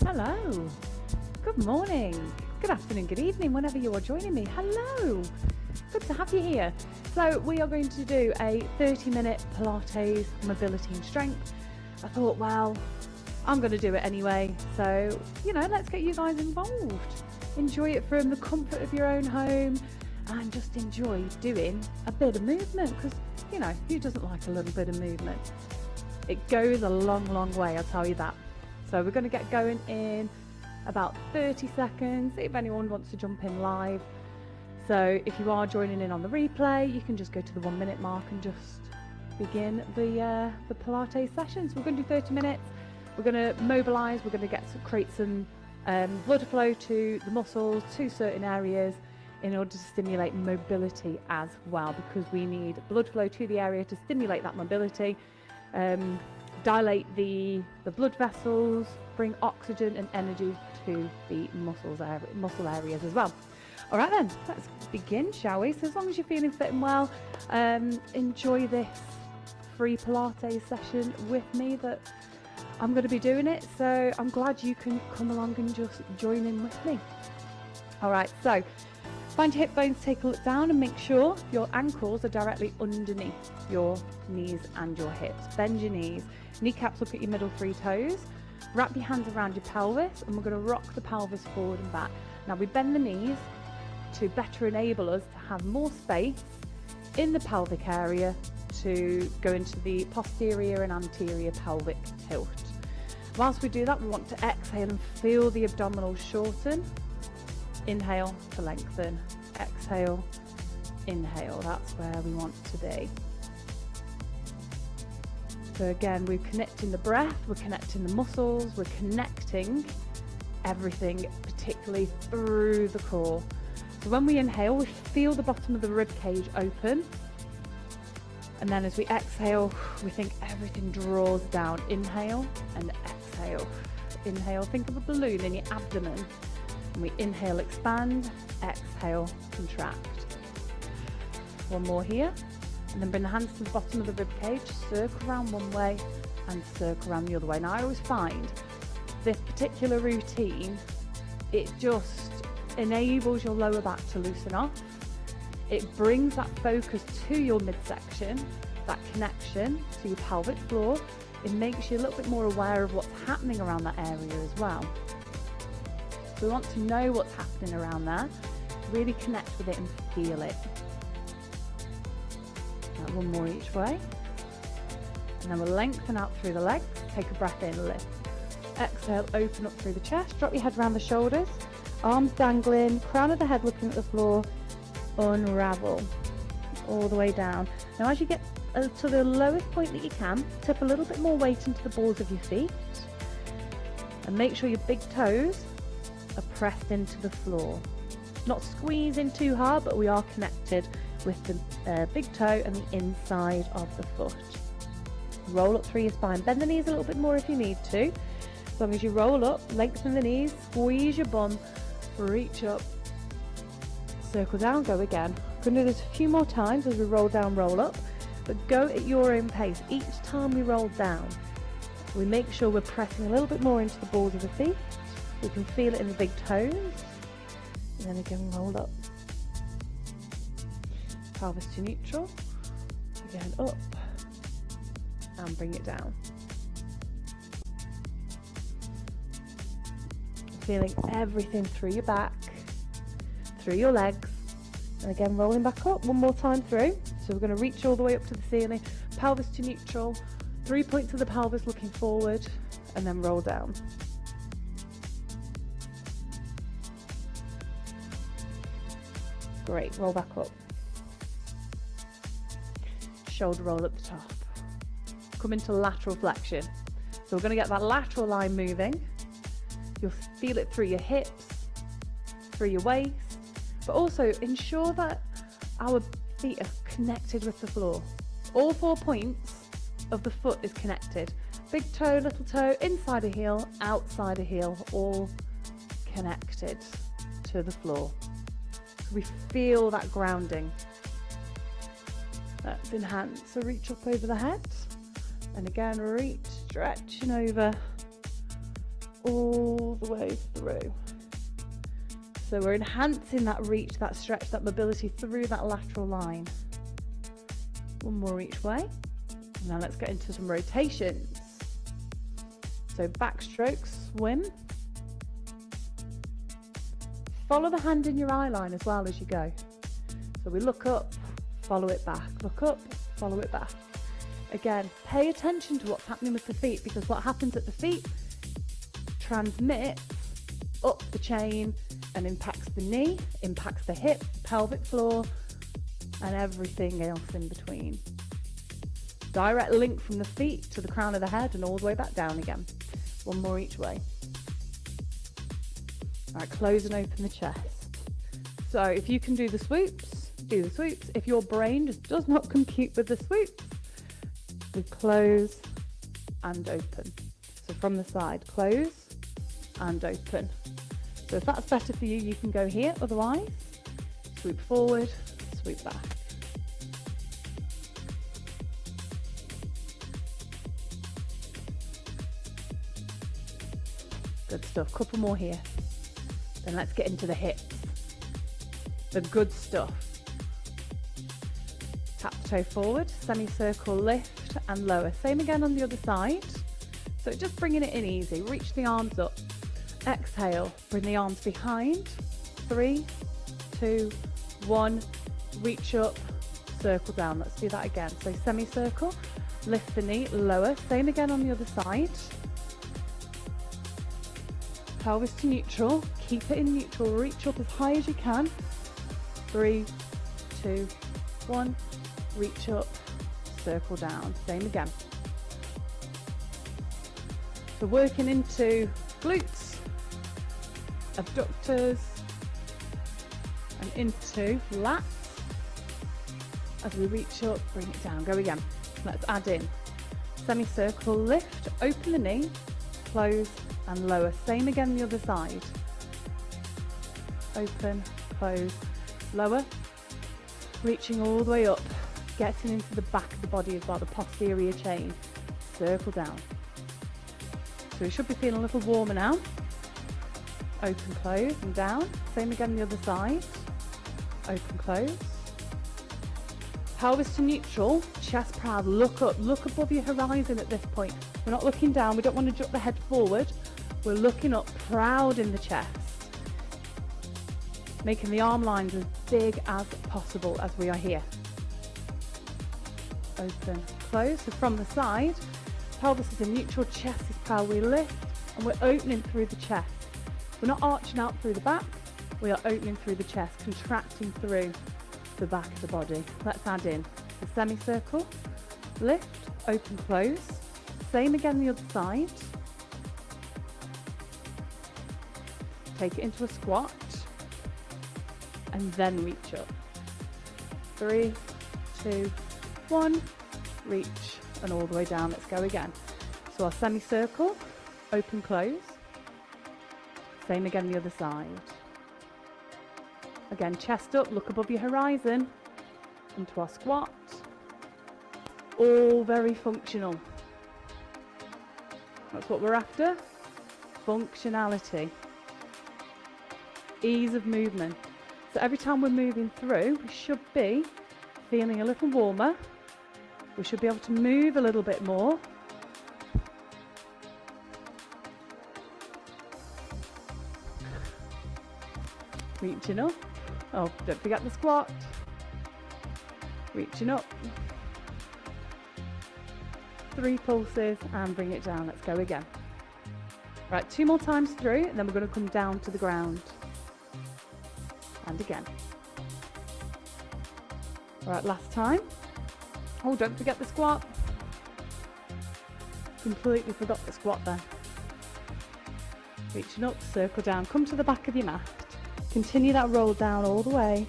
Hello, good morning, good afternoon, good evening, whenever you are joining me. Hello, good to have you here. So we are going to do a 30-minute Pilates mobility and strength. I thought, well, I'm going to do it anyway. So, let's get you guys involved. Enjoy it from the comfort of your own home and just enjoy doing a bit of movement because, who doesn't like a little bit of movement? It goes a long, long way, I'll tell you that. So we're going to get going in about 30 seconds, if anyone wants to jump in live. So if you are joining in on the replay, you can just go to the 1 minute mark and just begin the Pilates session. So we're going to do 30 minutes. We're going to mobilize, we're going to create some blood flow to the muscles, to certain areas in order to stimulate mobility as well, because we need blood flow to the area to stimulate that mobility. Dilate the blood vessels, bring oxygen and energy to the muscle areas as well. All right then, let's begin, shall we? So as long as you're feeling fit and well, enjoy this free Pilates session with me that I'm going to be doing it. So I'm glad you can come along and just join in with me. All right, so find your hip bones, take a look down and make sure your ankles are directly underneath your knees and your hips. Bend your knees, kneecaps look at your middle 3 toes. Wrap your hands around your pelvis and we're going to rock the pelvis forward and back. Now we bend the knees to better enable us to have more space in the pelvic area to go into the posterior and anterior pelvic tilt. Whilst we do that, we want to exhale and feel the abdominals shorten. Inhale to lengthen, exhale, inhale. That's where we want to be. So again, we're connecting the breath, we're connecting the muscles, we're connecting everything, particularly through the core. So when we inhale, we feel the bottom of the rib cage open. And then as we exhale, we think everything draws down. Inhale and exhale. Inhale, think of a balloon in your abdomen. And we inhale, expand, exhale, contract. One more here. And then bring the hands to the bottom of the rib cage, circle around one way and circle around the other way. Now I always find this particular routine, it just enables your lower back to loosen off. It brings that focus to your midsection, that connection to your pelvic floor. It makes you a little bit more aware of what's happening around that area as well. We want to know what's happening around there, really connect with it and feel it. Now one more each way. And then we'll lengthen out through the legs, take a breath in, lift. Exhale, open up through the chest, drop your head around the shoulders, arms dangling, crown of the head looking at the floor, unravel all the way down. Now as you get to the lowest point that you can, tip a little bit more weight into the balls of your feet and make sure your big toes are pressed into the floor. Not squeezing too hard, but we are connected with the big toe and the inside of the foot. Roll up through your spine. Bend the knees a little bit more if you need to. As long as you roll up, lengthen the knees, squeeze your bum, reach up, circle down, go again. We're going to do this a few more times as we roll down, roll up, but go at your own pace. Each time we roll down, we make sure we're pressing a little bit more into the balls of the feet. We can feel it in the big toes. And then again, roll up. Pelvis to neutral. Again, up. And bring it down. Feeling everything through your back, through your legs. And again, rolling back up one more time through. So we're going to reach all the way up to the ceiling. Pelvis to neutral. 3 points of the pelvis looking forward. And then roll down. Great, roll back up. Shoulder roll at the top. Come into lateral flexion. So we're going to get that lateral line moving. You'll feel it through your hips, through your waist, but also ensure that our feet are connected with the floor. All 4 points of the foot is connected. Big toe, little toe, inside a heel, outside a heel, all connected to the floor. We feel that grounding. That's enhanced. So reach up over the head. And again, reach, stretching over all the way through. So we're enhancing that reach, that stretch, that mobility through that lateral line. One more each way. And now let's get into some rotations. So backstroke, swim. Follow the hand in your eye line as well as you go. So we look up, follow it back, look up, follow it back. Again, pay attention to what's happening with the feet, because what happens at the feet transmits up the chain and impacts the knee, impacts the hip, pelvic floor, and everything else in between. Direct link from the feet to the crown of the head and all the way back down again. One more each way. All right, close and open the chest. So if you can do the swoops, do the swoops. If your brain just does not compute with the swoops, we close and open. So from the side, close and open. So if that's better for you, you can go here. Otherwise, swoop forward, swoop back. Good stuff. Couple more here. Then let's get into the hips. The good stuff. Tap the toe forward, semicircle lift and lower. Same again on the other side. So just bringing it in easy. Reach the arms up. Exhale, bring the arms behind. 3, 2, 1. Reach up, circle down. Let's do that again. So semicircle, lift the knee, lower. Same again on the other side. Pelvis to neutral, keep it in neutral, reach up as high as you can. 3, 2, 1, reach up, circle down. Same again. So working into glutes, abductors, and into lats. As we reach up, bring it down. Go again. Let's add in. Semicircle lift, open the knee, close, and lower. Same again the other side. Open, close, lower. Reaching all the way up, getting into the back of the body as well, the posterior chain. Circle down. So we should be feeling a little warmer now. Open, close, and down. Same again the other side. Open, close. Pelvis to neutral, chest proud, look up, look above your horizon at this point. We're not looking down, we don't want to jut the head forward. We're looking up, proud in the chest. Making the arm lines as big as possible as we are here. Open, close. So from the side, pelvis is in neutral, chest is proud. We lift and we're opening through the chest. We're not arching out through the back, we are opening through the chest, contracting through the back of the body. Let's add in the semicircle, lift, open, close. Same again the other side. Take it into a squat and then reach up. 3, 2, 1, reach and all the way down. Let's go again. So our semicircle, open, close. Same again the other side. Again, chest up, look above your horizon, into our squat. All very functional. That's what we're after. Functionality. Ease of movement. So every time we're moving through, we should be feeling a little warmer. We should be able to move a little bit more. Reaching up. Oh, don't forget the squat. Reaching up. 3 pulses and bring it down. Let's go again. Right, 2 more times through and then we're going to come down to the ground. And again. All right, last time. Oh, don't forget the squat. Completely forgot the squat there. Reaching up, circle down, come to the back of your mat. Continue that roll down all the way.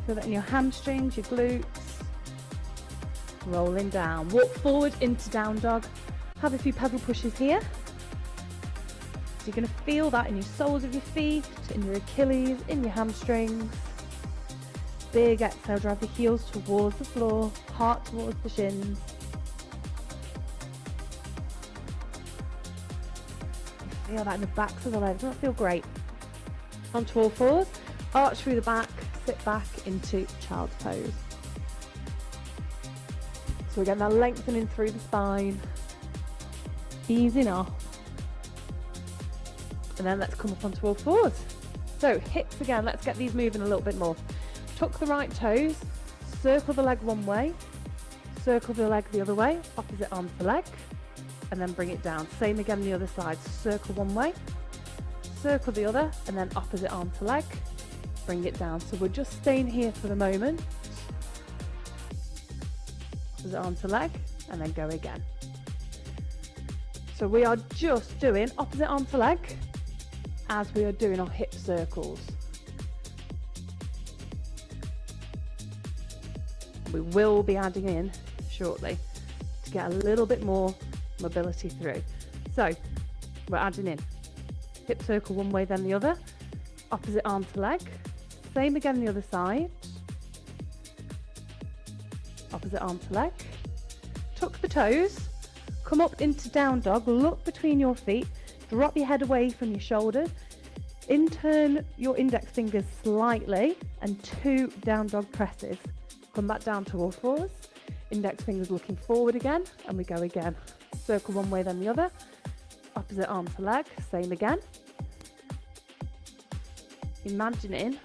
Feel that in your hamstrings, your glutes. Rolling down. Walk forward into down dog. Have a few pedal pushes here. So you're going to feel that in your soles of your feet, in your Achilles, in your hamstrings. Big exhale, drive the heels towards the floor, heart towards the shins. Feel that in the backs of the legs. Doesn't that feel great? Onto all fours, arch through the back, sit back into child's pose. So we're getting that lengthening through the spine, easing off. And then let's come up onto all fours. So hips again, let's get these moving a little bit more. Tuck the right toes, circle the leg one way, circle the leg the other way, opposite arm to leg, and then bring it down. Same again the other side, circle one way, circle the other, and then opposite arm to leg, bring it down. So we're just staying here for the moment. Opposite arm to leg, and then go again. So we are just doing opposite arm to leg as we are doing our hip circles. We will be adding in shortly to get a little bit more mobility through. So we're adding in hip circle one way then the other, opposite arm to leg, same again the other side, opposite arm to leg, tuck the toes, come up into down dog, look between your feet, drop your head away from your shoulders, turn your index fingers slightly, and 2 down dog presses. Come back down to all fours, index fingers looking forward again, and we go again. Circle one way then the other, opposite arm to leg, same again. Imagining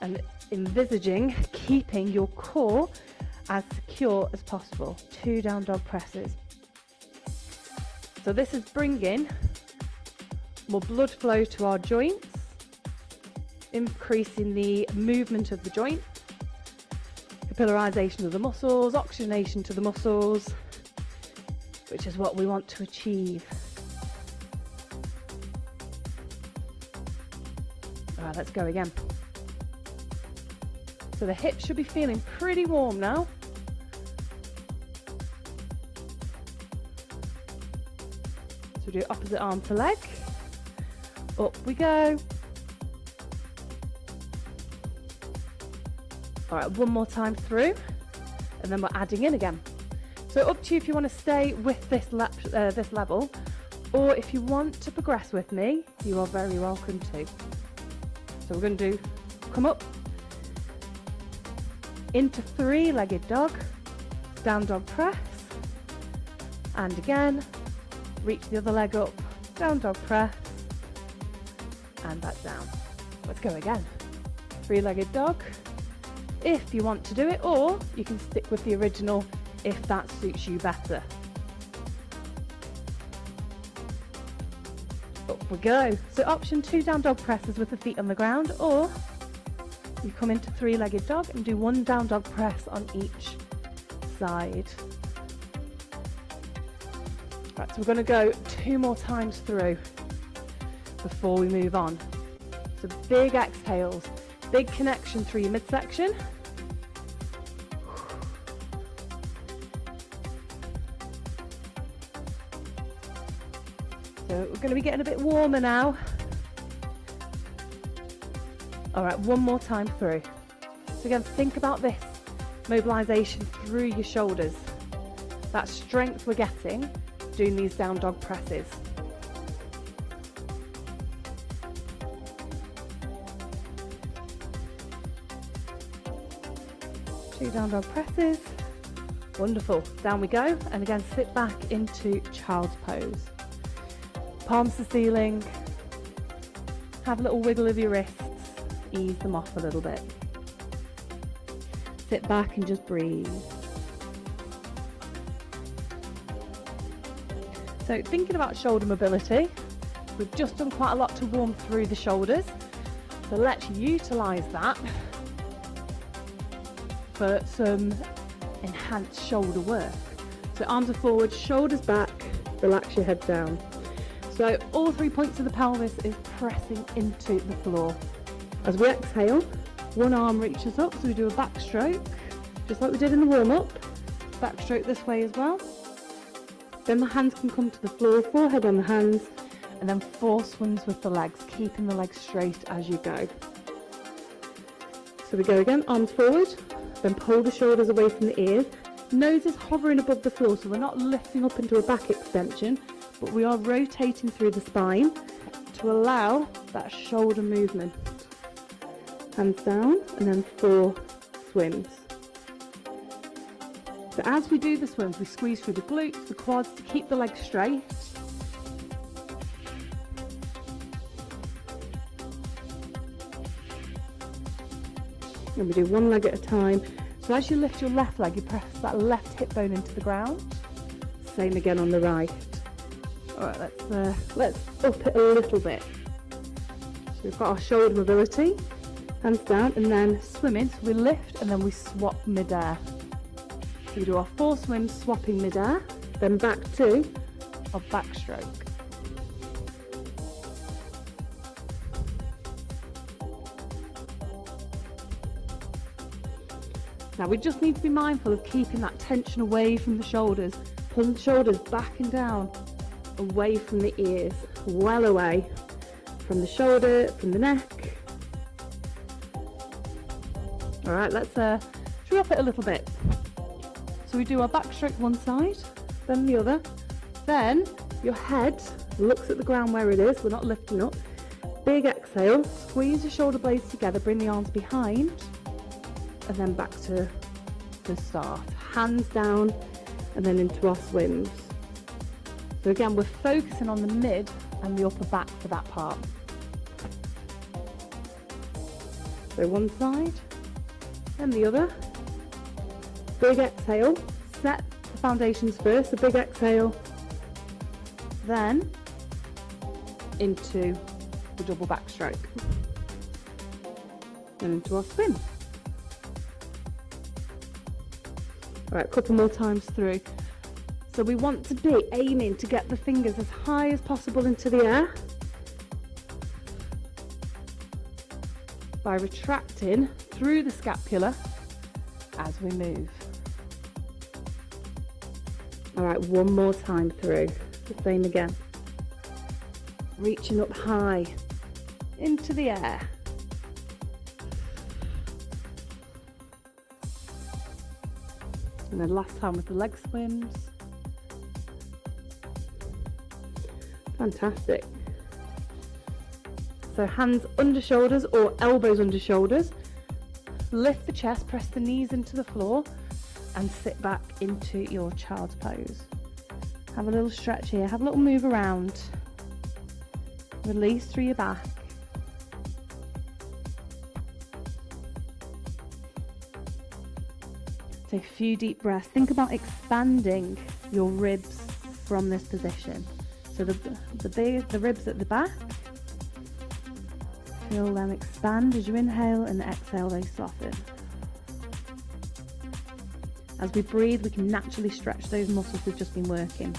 and envisaging keeping your core as secure as possible. 2 down dog presses. So this is bringing more blood flow to our joints, increasing the movement of the joint, capillarization of the muscles, oxygenation to the muscles, which is what we want to achieve. All right, let's go again. So the hips should be feeling pretty warm now. So do opposite arm to leg. Up we go. All right, one more time through, and then we're adding in again. So up to you if you want to stay with this level, or if you want to progress with me, you are very welcome to. So we're going to do come up into 3-legged dog, down dog press, and again, reach the other leg up, down dog press, and back down. Let's go again. 3-legged dog, if you want to do it, or you can stick with the original if that suits you better. Up we go. So option 2 down dog presses with the feet on the ground, or you come into 3-legged dog and do 1 down dog press on each side. Right, so we're going to go 2 more times through before we move on. So big exhales, big connection through your midsection. So we're going to be getting a bit warmer now. All right, one more time through. So again, think about this mobilization through your shoulders. That strength we're getting doing these down dog presses. Two down dog presses. Wonderful. Down we go. And again, sit back into child's pose. Palms to ceiling. Have a little wiggle of your wrists. Ease them off a little bit. Sit back and just breathe. So thinking about shoulder mobility, we've just done quite a lot to warm through the shoulders. So let's utilise that for some enhanced shoulder work. So arms are forward, shoulders back, relax your head down. So all 3 points of the pelvis is pressing into the floor. As we exhale, one arm reaches up, so we do a backstroke, just like we did in the warm-up. Backstroke this way as well. Then the hands can come to the floor, forehead on the hands, and then 4 swings with the legs, keeping the legs straight as you go. So we go again, arms forward, then pull the shoulders away from the ears. Nose is hovering above the floor, so we're not lifting up into a back extension, but we are rotating through the spine to allow that shoulder movement. Hands down, and then 4 swims. So as we do the swims, we squeeze through the glutes, the quads to keep the legs straight. And we do one leg at a time. So as you lift your left leg, you press that left hip bone into the ground. Same again on the right. All right, let's up it a little bit. So we've got our shoulder mobility, hands down, and then swimming. So we lift and then we swap mid-air. So we do our 4 swims swapping mid-air, then back to our backstroke. Now we just need to be mindful of keeping that tension away from the shoulders. Pull the shoulders back and down, away from the ears, well away from the shoulder, from the neck. All right, let's drop it a little bit. So we do our backstroke one side, then the other. Then your head looks at the ground where it is. We're not lifting up. Big exhale, squeeze your shoulder blades together, bring the arms behind, and then back to the start. Hands down, and then into our swims. So again, we're focusing on the mid and the upper back for that part. So one side, then the other. Big exhale, set the foundations first, a big exhale, then into the double backstroke, and into our swim. All right, a couple more times through. So we want to be aiming to get the fingers as high as possible into the air by retracting through the scapula as we move. All right, one more time through. The same again. Reaching up high into the air. And then last time with the leg swims. Fantastic. So hands under shoulders or elbows under shoulders. Lift the chest, press the knees into the floor and sit back into your child's pose. Have a little stretch here, have a little move around. Release through your back. Take a few deep breaths. Think about expanding your ribs from this position. So the ribs at the back, feel them expand as you inhale, and exhale they soften. As we breathe, we can naturally stretch those muscles we've just been working.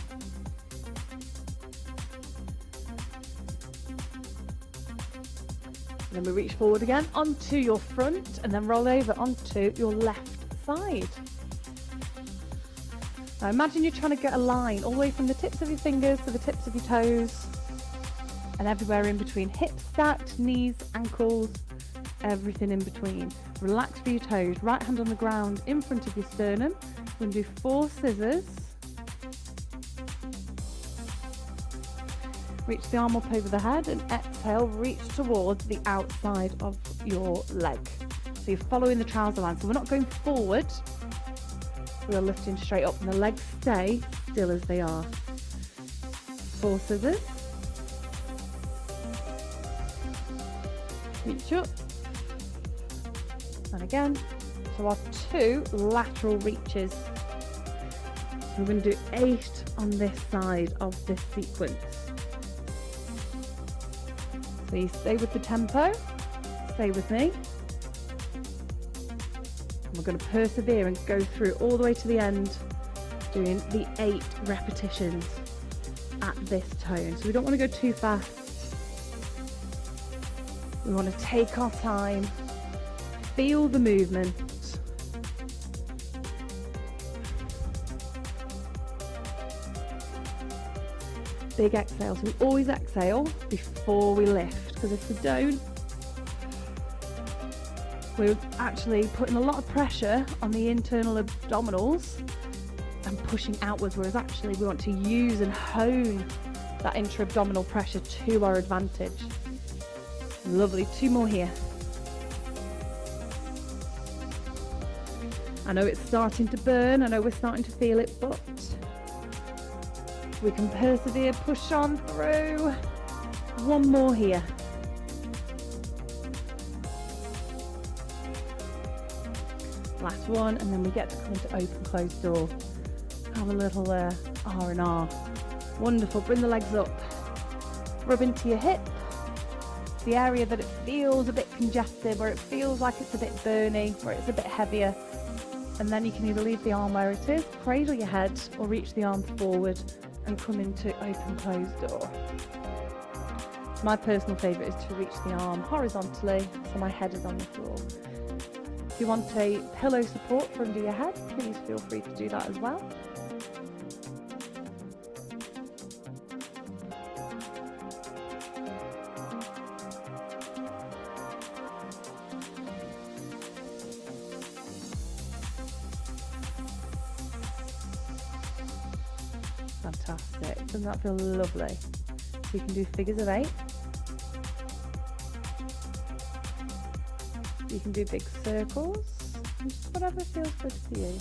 Then we reach forward again onto your front and then roll over onto your left side. Now imagine you're trying to get a line all the way from the tips of your fingers to the tips of your toes and everywhere in between. Hips stacked, knees, ankles, everything in between. Relax for your toes. Right hand on the ground in front of your sternum. We're going to do 4 scissors. Reach the arm up over the head and exhale, reach towards the outside of your leg. So you're following the trouser line. So we're not going forward, we're lifting straight up and the legs stay still as they are. 4 scissors. Reach up. And again, so our 2 lateral reaches. So we're going to do 8 on this side of this sequence. So you stay with the tempo, stay with me. And we're going to persevere and go through all the way to the end, doing the 8 repetitions at this tone. So we don't want to go too fast. We want to take our time, feel the movement. Big exhale. So we always exhale before we lift, because if we don't, we're actually putting a lot of pressure on the internal abdominals and pushing outwards, whereas actually we want to use and hone that intra-abdominal pressure to our advantage. Lovely, 2 more here. I know it's starting to burn, I know we're starting to feel it, but we can persevere, push on through. 1 more here. Last one, and then we get to come into open, closed door. Have a little R&R. Wonderful, bring the legs up. Rub into your hip. The area that it feels a bit congested, where it feels like it's a bit burny, where it's a bit heavier. And then you can either leave the arm where it is, cradle your head, or reach the arm forward and come into open, closed door. My personal favourite is to reach the arm horizontally, so my head is on the floor. If you want a pillow support for under your head, please feel free to do that as well. Fantastic, doesn't that feel lovely? So you can do figures of 8. You can do big circles, just whatever feels good for you.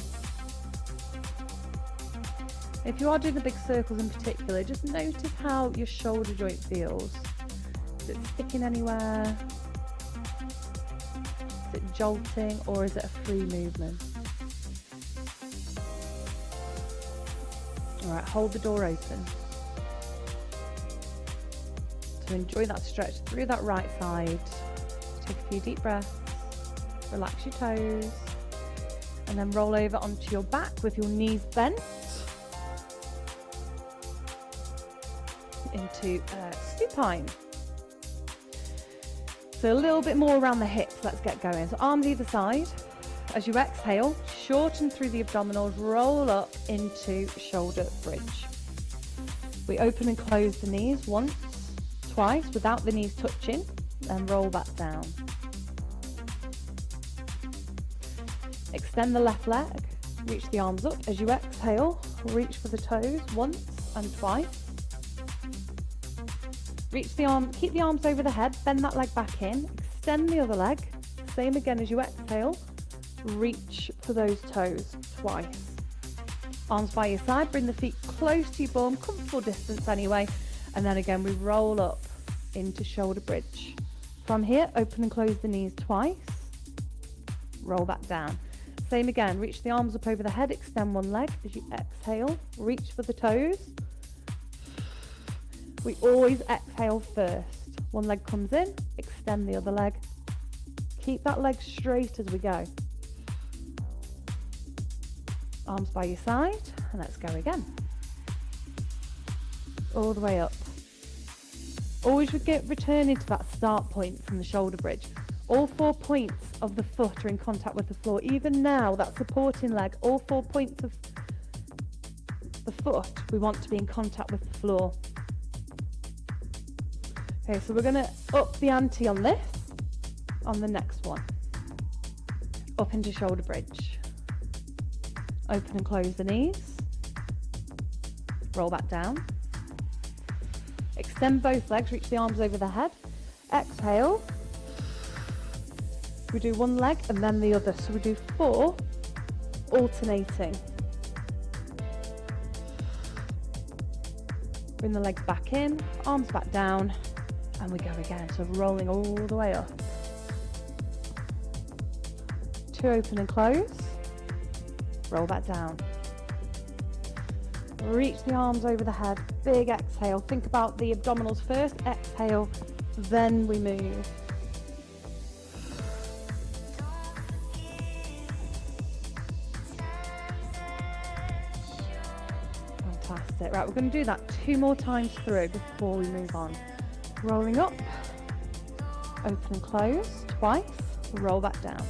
If you are doing the big circles in particular, just notice how your shoulder joint feels. Is it sticking anywhere? Is it jolting, or is it a free movement? All right, hold the door open. So enjoy that stretch through that right side. Take a few deep breaths. Relax your toes, and then roll over onto your back with your knees bent into supine. So a little bit more around the hips. Let's get going. So arms either side. As you exhale, shorten through the abdominals, roll up into shoulder bridge. We open and close the knees once, twice without the knees touching, and roll back down. Extend the left leg, reach the arms up. As you exhale, reach for the toes once and twice. Reach the arm, keep the arms over the head, bend that leg back in, extend the other leg. Same again as you exhale, reach for those toes twice. Arms by your side, bring the feet close to your bum, comfortable distance anyway. And then again, we roll up into shoulder bridge. From here, open and close the knees twice. Roll back down. Same again, reach the arms up over the head, extend one leg. As you exhale, reach for the toes. We always exhale first. One leg comes in, extend the other leg. Keep that leg straight as we go. Arms by your side, and let's go again. All the way up. Always returning to that start point from the shoulder bridge. All 4 points of the foot are in contact with the floor. Even now, that supporting leg, all 4 points of the foot, we want to be in contact with the floor. Okay, so we're going to up the ante on this, on the next one. Up into shoulder bridge. Open and close the knees. Roll back down. Extend both legs, reach the arms over the head. Exhale. We do one leg and then the other. So we do 4 alternating. Bring the legs back in, arms back down, and we go again. So rolling all the way up. 2 open and close. Roll back down. Reach the arms over the head. Big exhale. Think about the abdominals first. Exhale, then we move. Fantastic. Right, we're going to do that 2 more times through before we move on. Rolling up, open and close twice, roll back down.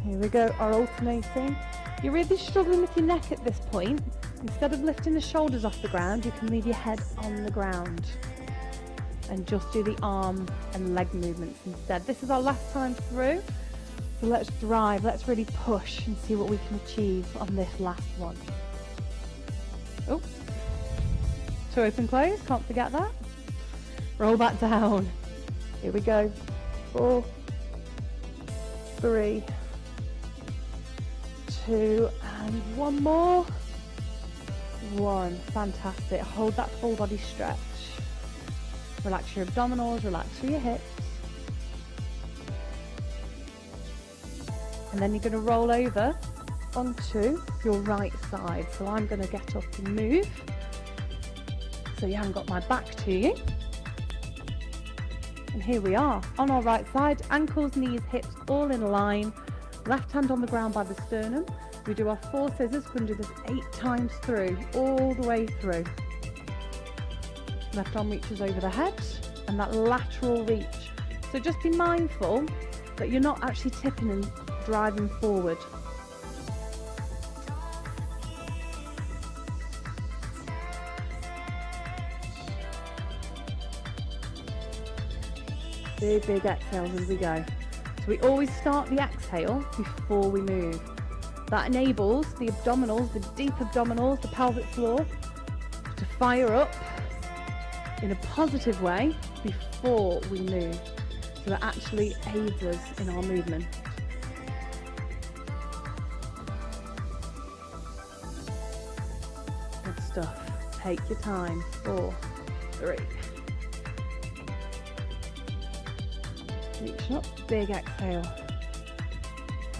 Here we go, our alternating. You're really struggling with your neck at this point. Instead of lifting the shoulders off the ground, you can leave your head on the ground and just do the arm and leg movements instead. This is our last time through, so let's drive, let's really push and see what we can achieve on this last one. Oh, two open, close, can't forget that. Roll back down. Here we go. 4, 3, 2, and one more. 1, fantastic. Hold that full body stretch. Relax your abdominals, relax through your hips. And then you're going to roll over onto your right side. So I'm going to get up and move. So you haven't got my back to you. And here we are on our right side, ankles, knees, hips all in line. Left hand on the ground by the sternum. We do our 4 scissors, we can do this 8 times through, all the way through. Left arm reaches over the head and that lateral reach. So just be mindful that you're not actually tipping and driving forward. Big, big exhales as we go. So we always start the exhale before we move. That enables the abdominals, the deep abdominals, the pelvic floor to fire up in a positive way before we move. So it actually aids us in our movement. Good stuff. Take your time. 4, 3. Reach up, big exhale.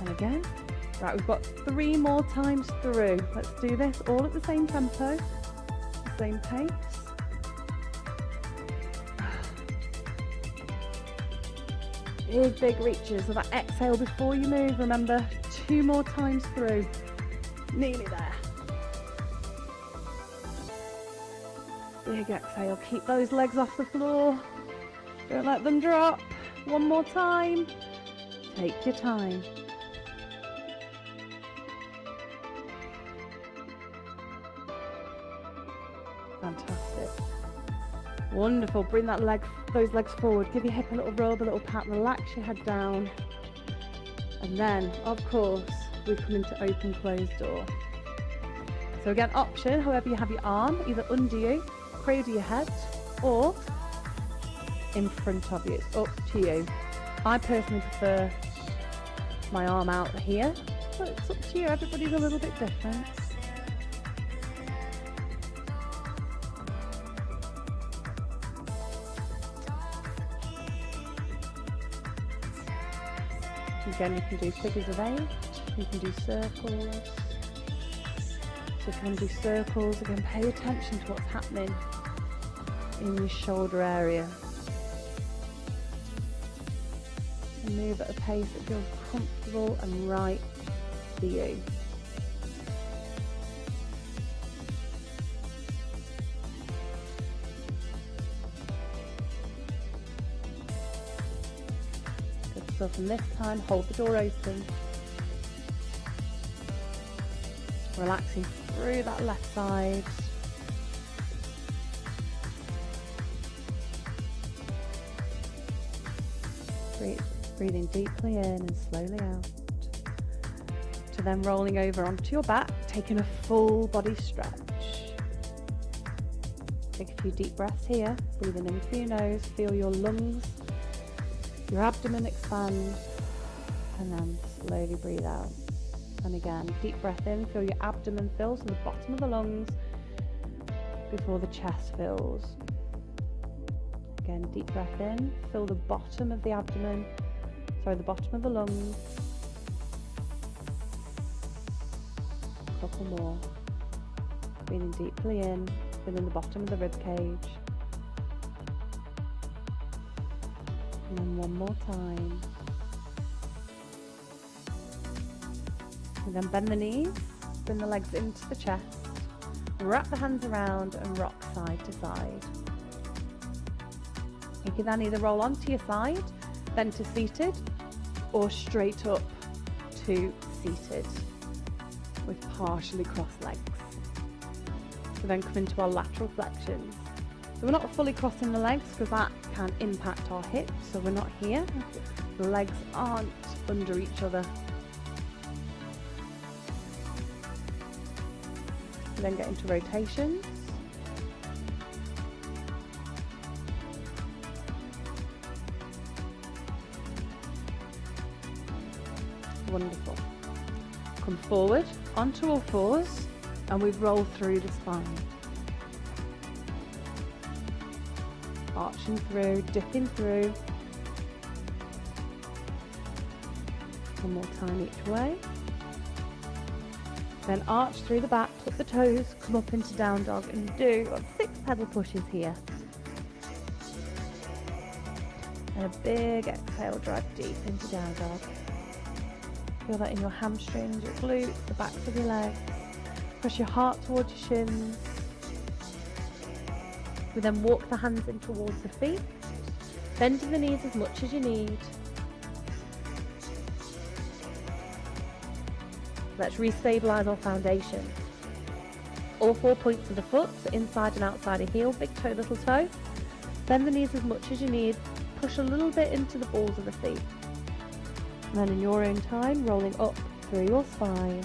And again. Right, we've got 3 more times through. Let's do this all at the same tempo, the same pace. Big, big reaches. So that exhale before you move, remember, 2 more times through. Nearly there. Big exhale. Keep those legs off the floor. Don't let them drop. 1 more time. Take your time. Fantastic. Wonderful. Bring those legs forward. Give your hip a little rub, a little pat. Relax your head down. And then, of course, we come into open, closed door. So again, option, however you have your arm, either under you, cradle your head, or in front of you. It's up to you. I personally prefer my arm out here, but it's up to you. Everybody's a little bit different. Again, you can do figures of 8, you can do circles. So if you can do circles, again, pay attention to what's happening in your shoulder area. And move at a pace that feels comfortable and right for you. Good stuff. And this time, hold the door open. Relaxing through that left side. Breathing deeply in and slowly out. To then rolling over onto your back, taking a full body stretch. Take a few deep breaths here. Breathing in through your nose. Feel your lungs, your abdomen expand. And then slowly breathe out. And again, deep breath in. Feel your abdomen fill to the bottom of the lungs before the chest fills. Again, deep breath in. Fill the bottom of the abdomen. Sorry, the bottom of the lungs. A couple more. Breathing deeply in, filling the bottom of the rib cage. And then one more time. And then bend the knees, bring the legs into the chest. Wrap the hands around and rock side to side. You can then either roll onto your side, then to seated, or straight up to seated with partially crossed legs. So then come into our lateral flexions. So we're not fully crossing the legs because that can impact our hips, so we're not here. The legs aren't under each other. Then get into rotations. Wonderful. Come forward onto all fours and we roll through the spine. Arching through, dipping through. One more time each way. Then arch through the back, tuck the toes, come up into down dog and do 6 pedal pushes here. And a big exhale, drive deep into down dog. Feel that in your hamstrings, your glutes, the backs of your legs. Press your heart towards your shins. We then walk the hands in towards the feet. Bending the knees as much as you need. Let's restabilize our foundation. All 4 points of the foot, so inside and outside of heel, big toe, little toe. Bend the knees as much as you need. Push a little bit into the balls of the feet. And then in your own time, rolling up through your spine,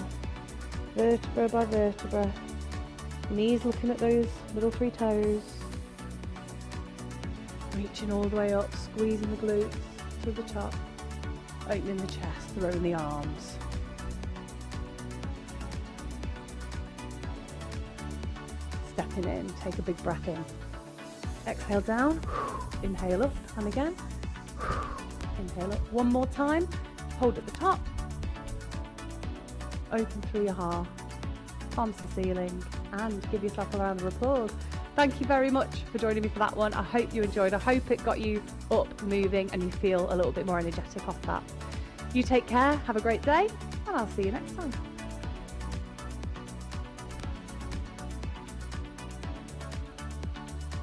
vertebra by vertebra. Knees looking at those little 3 toes. Reaching all the way up, squeezing the glutes to the top. Opening the chest, throwing the arms. Stepping in, take a big breath in. Exhale down, inhale up, and again. Inhale up, one more time. Hold at the top. Open through your heart, palms to the ceiling, and give yourself a round of applause. Thank you very much for joining me for that one. I hope you enjoyed. I hope it got you up, moving, and you feel a little bit more energetic off that. You take care, have a great day, and I'll see you next time.